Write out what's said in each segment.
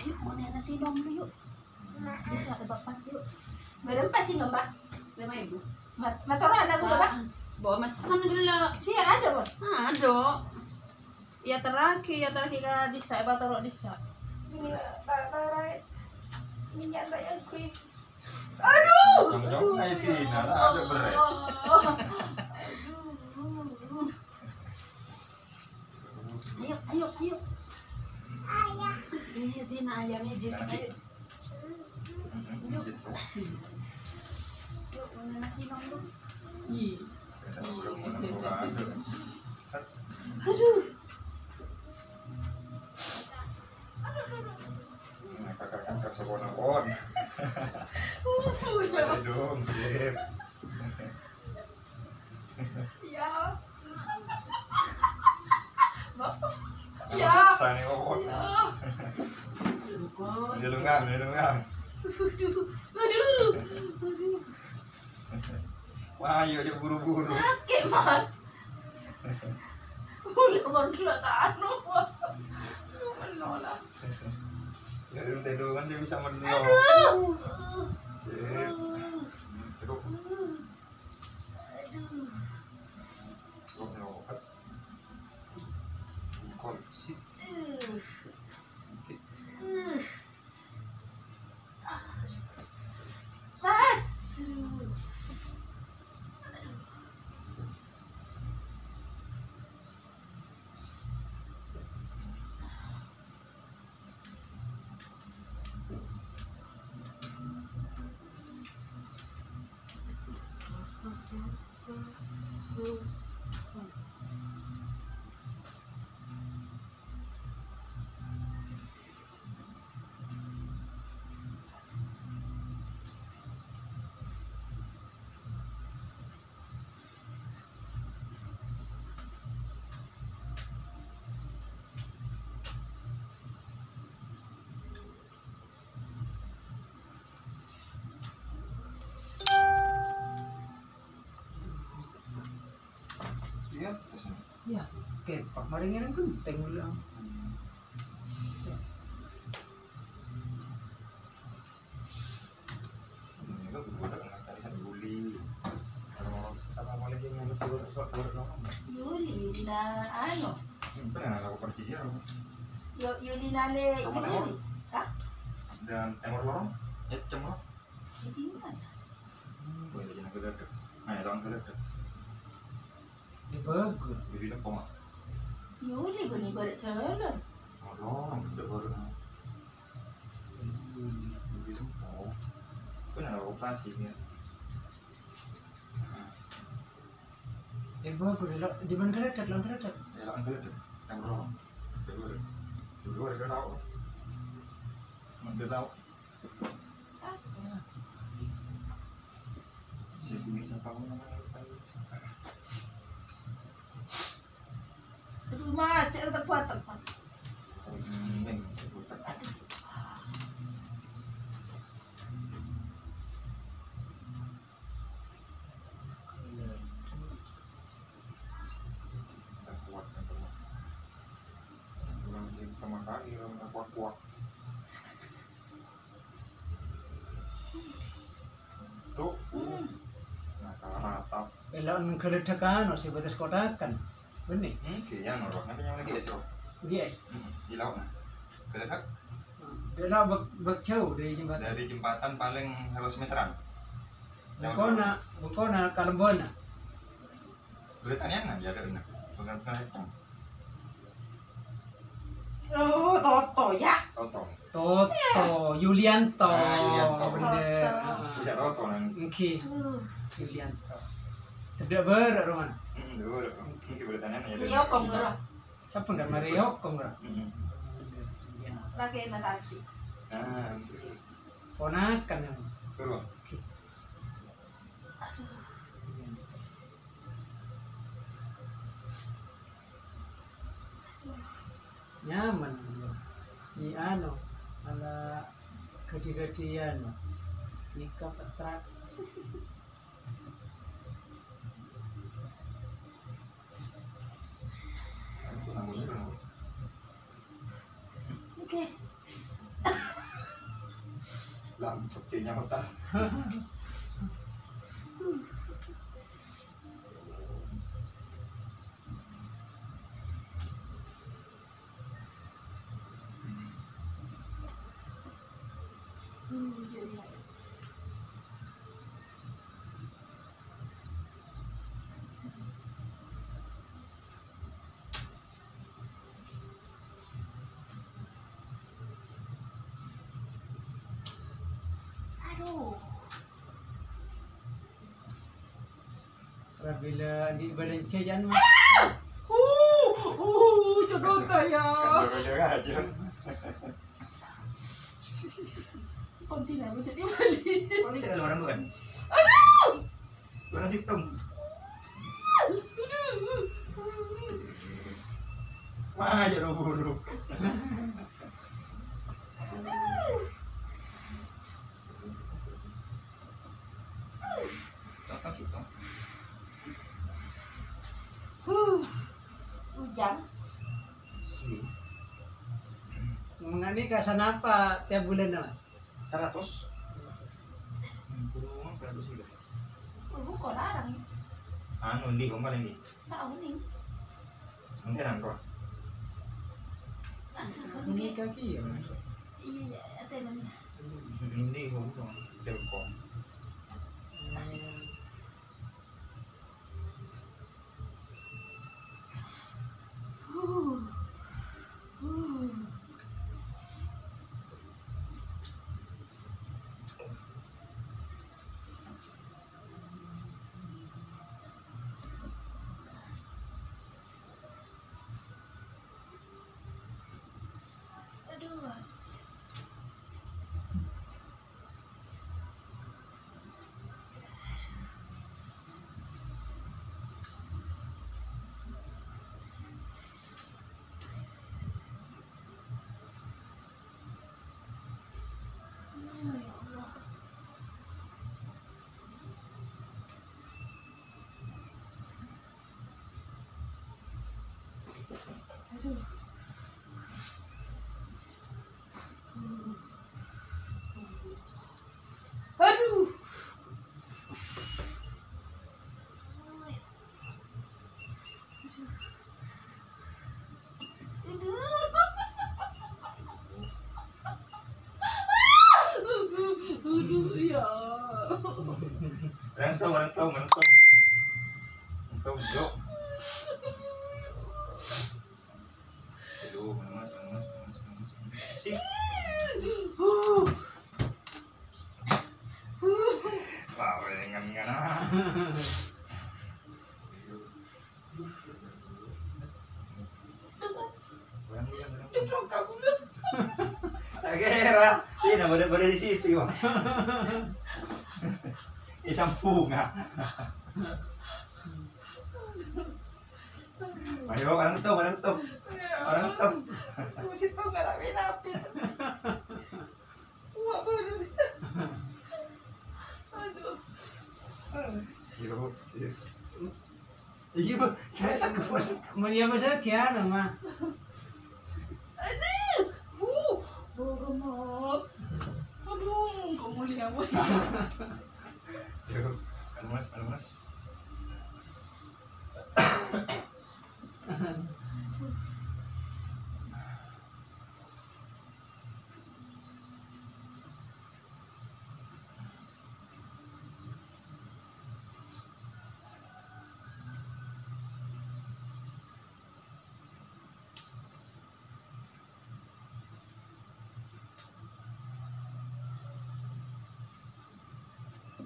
Yuk, mau nasi nom dulu yuk. Bisa ada bapak yuk. Berapa sih nom, Mbak? 5.000. Matoran aku udah, Mbak. Bawa mesan gila. Sih ada, Bang. Ada. Ya terakhir ka disa ba taro disa. Ini tarai minyak tak yang kui. Aduh. Jom ay Tina, ada berat. Ayo. Ayah. Iya, Tina ayamnya jadi. Ayo. Yuk, mana nasi nom dulu. Aduh. Kakak angkat sabon-sabon. Dong, sip. Ya. Ya. Sani obot. Dilunggang. Aduh. Wah, ayo buru-buru. Sakit, Mas. Ulah baru tak Mas. Menolak. Ya udah kan dia bisa menolak. Aduh. Sip. Duduk. Obat. Kol, sip. Mas. Iya, terus. Ya, kepak maringin genteng ulang. Ini kan berbeda dengan tadi kan Juli. Kalau sama lagi yang masih bersuara dong. Yuli na ano? Benar aku Persija. Yuli na le Rumah ini. Timur. Hah? Dan Timur Lorong, cemur. Di mana? Boleh jangan kedekat. Nah, jangan kedekat. Bagus. Jadi nak koma. Yuli bani balik calon. Lorong udah baru. Jadi oh. Benar aku operasi ya. Bagus. Di mana kerekat? Ya jangan kedekat. Timur Lorong. Dulu ada tahu. Mana tahu. Si ini siapa namanya? Aduh Mas, cek tak kuat Mas. Ini sebutan. Tak kuat kan teman. Orang yang pertama kali orang kuat. Tuh. Nah, kalau ratap. Elaan keredakan, si batas kotakan. Benih. Kayaknya norok. Nanti yang lagi esok. Yes. Di laut nah. Kedekat Dia lah jauh dari jembatan. dari jembatan paling 100 meteran. Bukona Kalambona. Beritanya nah jaga benar. Bukan hitam. Oh, Toto ya. Totong. Toto, Yulianto. Yulianto. Bener. Bisa totong nang. Oke, Yulianto. Tidak berat Roman. Dulu. Mungkin beritanya nah Si Yokom gero. Siapa nggak Mario kok nggak? Lagi na tadi. Ah, Ponakan ya. betul. Oke. Nyaman. Di ano, ala gede-gedean. Nikah petrak. Itu namanya berapa? Oke. kecilnya kota. Jadi aduh. Bila di balance jangan mah. Jodoh saya. Kan jaga aja. Kontina macam dia balik. Kok tidak ada orang bukan? Aduh. Orang hitam. Wah, jadi buruk. Hujan. Asli. Mengani kasan apa tiap bulan mah? 100. Kurang berapa sih? Bukan larang. Anu ndi kok paling ndi? Tahu nih. Nanti nangro. Ini kaki ya. Iya, tenangnya. Ndi kok dong. Telkom. Aduh. Ya Allah. Aduh. Aduh. Aduh, ya. Rantau. Rantau, Jo. Aduh, mas. Sip. Wah, dengan Jepro kamu. Kira, ini pada di situ. Isang bunga. Ayo, orang tuh. Masih tahu nggak lapin. Wah, baru. Aduh. Iya, kita keluar. Maria masa kian mah. Aduh. Gemes. Aduh, kamu lihat apa? Yuk, mas.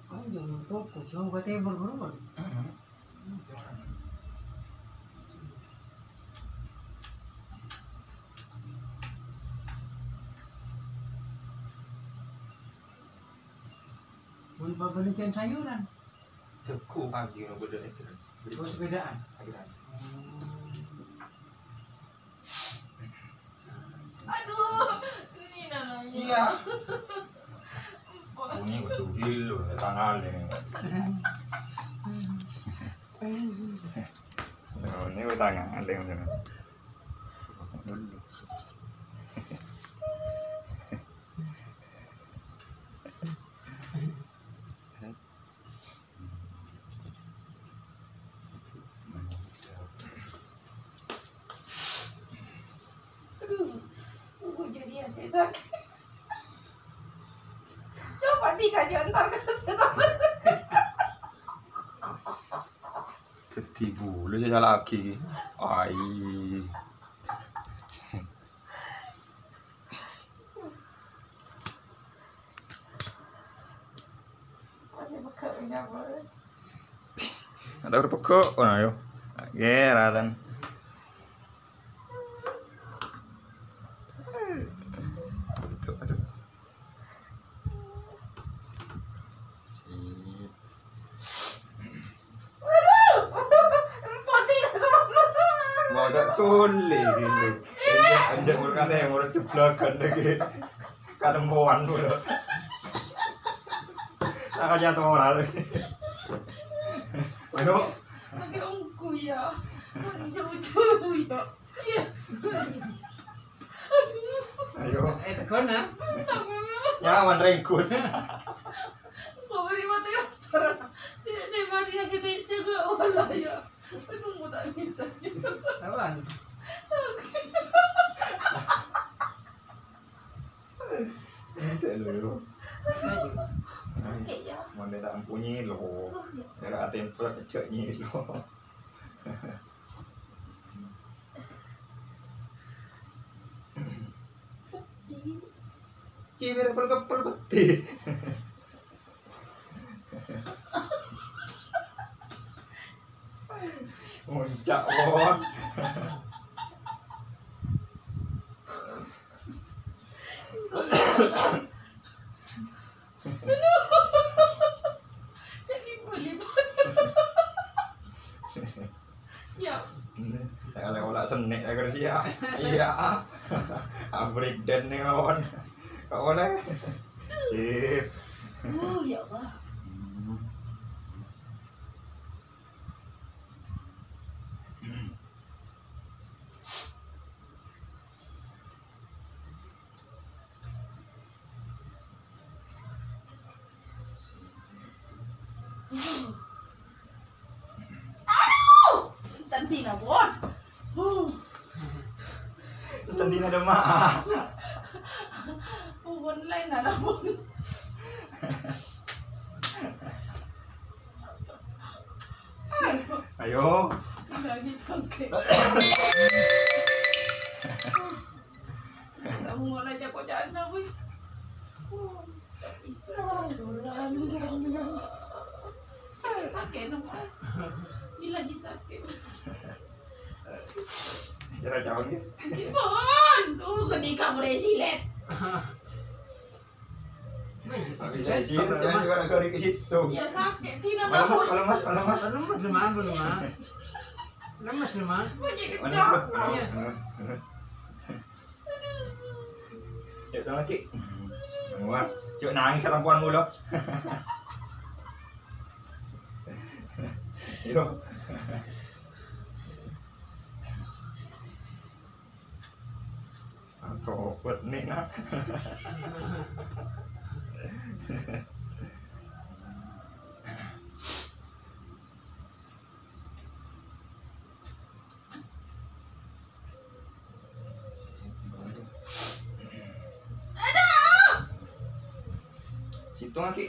Oh, jangan toko, cuma katanya berubah. Mun pabalikan sayuran, Teku pagi no beda itu. terus sepedaan. Aduh, ini namanya. Iya. Bunyi kok sugil lo, tangan ini. Ini kok tangan ini. sakit. Coba 3 juta ntar kasih tahu. Ketibu lu saja lagi. Ai. Masih bekaknya boleh. Ada berpekok, oh ayo. Geratan. Aduh. Mau tak tuli gitu. Anjak berkata yang mau ceplokan lagi. Katempuan dulu. Tak jatuh orang lagi. Ayo. Lagi ungku ya. Jauh-jauh ya. Iya. Ayo. Tekan ah. Nyaman rengkut. Kau beri mati asar. Cik Maria sini juga wala ya. Tunggu tak bisa juga. Kawan. Ente dulu. Sakit ya. Mau dia tak mempunyai lo. Dia tak tempel kecaknya lo. Cibir berkepel peti. Muncak bon. Jadi boleh. Ya. Kalau senek agar siap. Iya. Abrik dan neon. Kau boleh. Sip. Ya Allah. Tanti na bon. Tadi ada mak. Online na bon. Ayo. Lagi sakit. Kamu mau aja kok jana weh. Tak bisa. Sakit no mas. Gila lagi sakit. Jarak jauh ni. Ibon, ketika beresilet. Bisa isi. Jangan juga nak kari ke situ. Ya sakit tidak Lemas. Lemas lemah belum ah. Lemas lemah. Banyak Mana kecap. tu? Ya tengok lagi. Muas. Cuk nangis kat tampuan mulu. Yo. Aku buat ni nak. Situ lagi.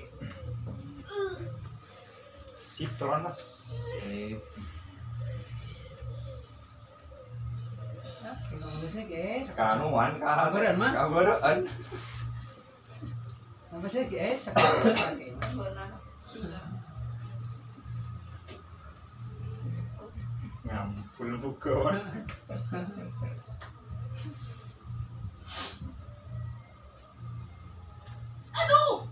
Citronas. Kanuan Kabaran, mah? kabaran. Apa sih sekarang? Ngampul bukan. Aduh.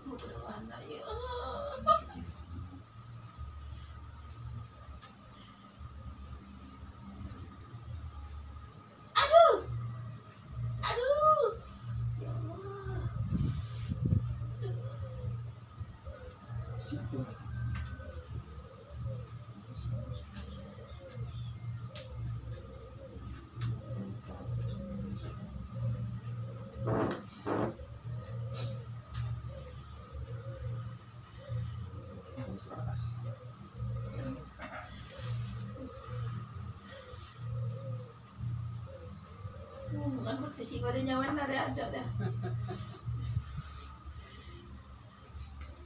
Udah mana ya? Aduh. Aduh. Ya Allah. Situ. Bukan petisi pada nyaman ada dah.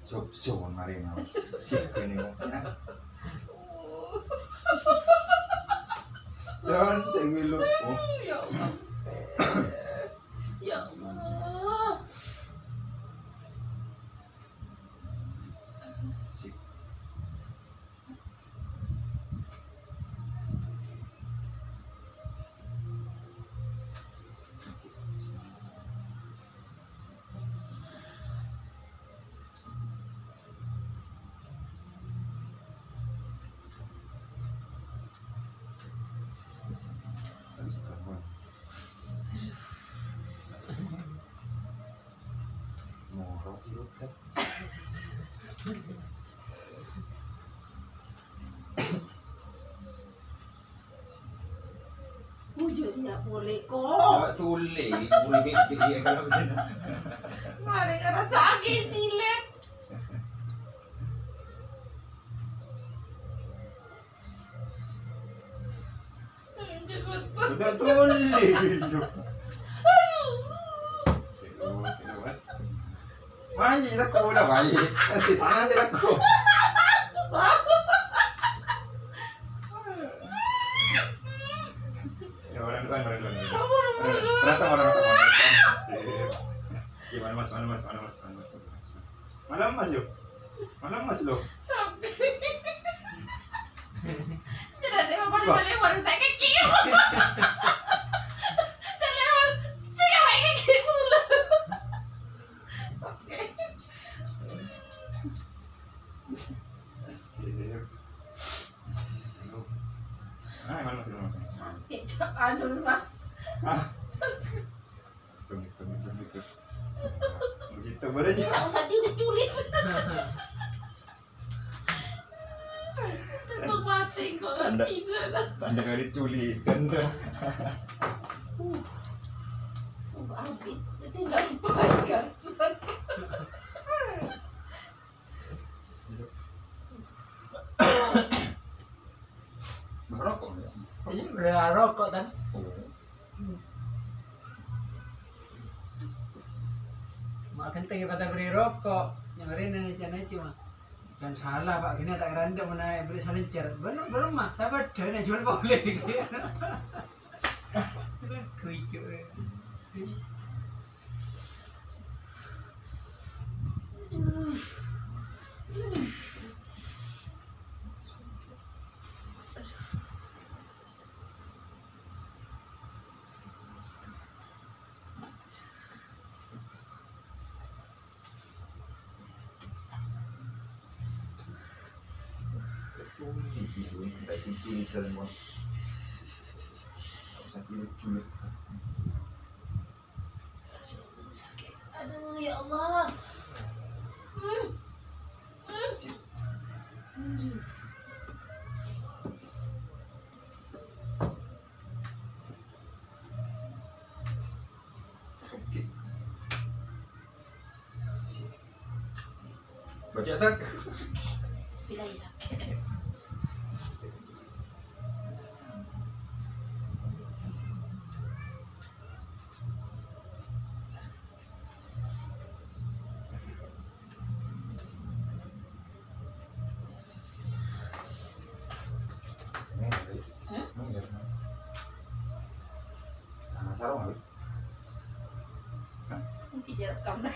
Sob mari mau. Sip ini mau. Jangan tinggi lu. Ya Allah. Ya Allah. Sip. Habis bangun. Murah sih lu kan. Wujud nggak boleh kok. Awak tulis, boleh dia kalau begini. Mari karena sakit silet. Udah tulis lu. Manja kita kau dah baik. Nanti tangan dia aku. Ya orang. Ternyata orang. Gimana mas? Malam mas yuk. Malam mas lo. Sampai. Tidak ada apa apa orang tak kecil. Telepon, tidak baik kecil lah. Oke. Mana mas? Aduh mas. Begitu. Begitu bener aja. Tidak usah diulit. Tembak mati kok Tanda. tidak lah. Tanda kali diculik, tanda. Abid, tidak baik kan. Merokok ya? Ini udah rokok kan. Makan tinggi pada beri rokok. Yang hari ini jangan cuma. Kan salah pak, gini tak randa mana beri salincer. Belum mah, sahabat dana jual boleh gitu. Kuicu. Culik gitu, kita itu culik semua. Tak usah culik. Aduh ya Allah. Oke. Baca tak? Bila sakit. Mungkin dia rekam dah.